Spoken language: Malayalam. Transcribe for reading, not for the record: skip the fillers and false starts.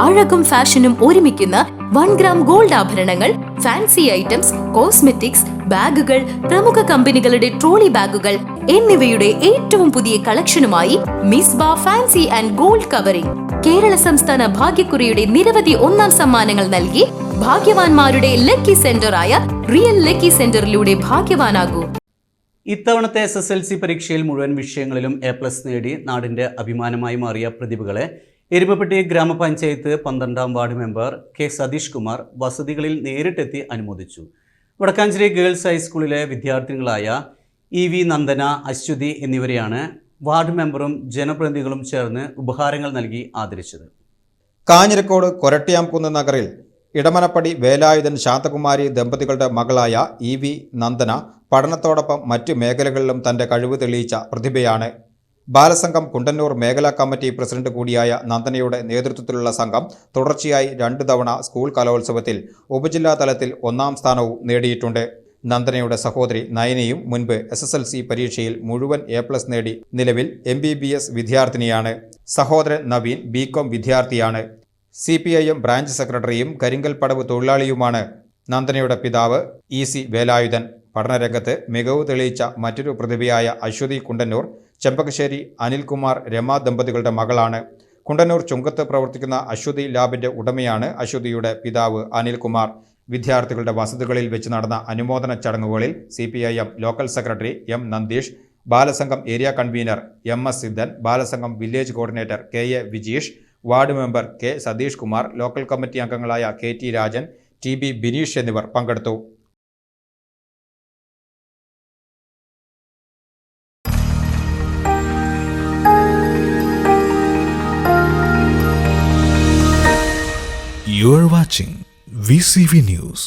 അഴകും ഫാഷനും ഒരുമിക്കുന്ന 1 ഗ്രാം ഗോൾഡ് ആഭരണങ്ങൾ, ഫാൻസി ഐറ്റംസ്, കോസ്മെറ്റിക്സ്, ബാഗുകൾ, പ്രമുഖ കമ്പനികളുടെ ട്രോളി ബാഗുകൾ എന്നിവയുടെ ഏറ്റവും പുതിയ കളക്ഷനുമായി Misba fancy and gold covering Kerala സംസ്ഥാന ഭാഗ്യക്കുറിയുടെ നിരവധി ഒന്നാം സമ്മാനങ്ങൾ നൽകി ഭാഗ്യവാന്മാരുടെ ലക്കി സെന്ററായ റിയൽ ലക്കി സെന്ററിലൂടെ ഭാഗ്യവാനാകൂ. ഇത്തവണത്തെ SSLC പരീക്ഷയിൽ മുഴുവൻ വിഷയങ്ങളിലും A+ നേടി നാടിൻ്റെ അഭിമാനമായി മാറിയ പ്രതിഭകളെ എരുമപ്പെട്ടി ഗ്രാമപഞ്ചായത്ത് 12ാം ward member K Satheesh Kumar വസതികളിൽ നേരിട്ടെത്തി അനുമോദിച്ചു. വടക്കാഞ്ചേരി ഗേൾസ് ഹൈസ്കൂളിലെ വിദ്യാർത്ഥിനികളായ EV നന്ദന, അശ്വതി എന്നിവരെയാണ് വാർഡ് മെമ്പറും ജനപ്രതിനിധികളും ചേർന്ന് ഉപഹാരങ്ങൾ നൽകി ആദരിച്ചത്. കാഞ്ഞിരക്കോട് കൊരട്ടിയാംകുന്ന് നഗറിൽ ഇടമനപ്പടി വേലായുധൻ ശാന്തകുമാരി ദമ്പതികളുടെ മകളായ EV നന്ദന പഠനത്തോടൊപ്പം മറ്റു മേഖലകളിലും തൻ്റെ കഴിവ് തെളിയിച്ച പ്രതിഭയാണ്. ബാലസംഘം കുണ്ടന്നൂർ മേഖലാ കമ്മിറ്റി പ്രസിഡന്റ് കൂടിയായ നന്ദനയുടെ നേതൃത്വത്തിലുള്ള സംഘം തുടർച്ചയായി 2 തവണ സ്കൂൾ കലോത്സവത്തിൽ ഉപജില്ലാ തലത്തിൽ 1ാം സ്ഥാനവും നേടിയിട്ടുണ്ട്. നന്ദനയുടെ സഹോദരി നയനയും മുൻപ് SSLC പരീക്ഷയിൽ മുഴുവൻ A+ നേടി നിലവിൽ MBBS വിദ്യാർത്ഥിനിയാണ്. സഹോദരൻ നവീൻ BCom വിദ്യാർത്ഥിയാണ്. CPIM ബ്രാഞ്ച് സെക്രട്ടറിയും കരിങ്കൽപ്പടവ് തൊഴിലാളിയുമാണ് നന്ദനയുടെ പിതാവ് EC വേലായുധൻ. പഠനരംഗത്ത് മികവ് തെളിയിച്ച മറ്റൊരു പ്രതിഭയായ അശ്വതി കുണ്ടന്നൂർ ചെമ്പകശ്ശേരി അനിൽകുമാർ രമ ദമ്പതികളുടെ മകളാണ്. കുണ്ടന്നൂർ ചുങ്കത്ത് പ്രവർത്തിക്കുന്ന അശ്വതി ലാബിന്റെ ഉടമയാണ് അശ്വതിയുടെ പിതാവ് അനിൽകുമാർ. വിദ്യാർത്ഥികളുടെ വസതികളിൽ വെച്ച് നടന്ന അനുമോദന ചടങ്ങുകളിൽ CPIM local secretary M Nandeesh, Balasangham area convener MS Siddhan, Balasangham village coordinator KA Vijeesh, ward member K Satheesh Kumar, local committee അംഗങ്ങളായ KT രാജൻ, TB ബിനീഷ് എന്നിവർ പങ്കെടുത്തു. You are watching VCV News.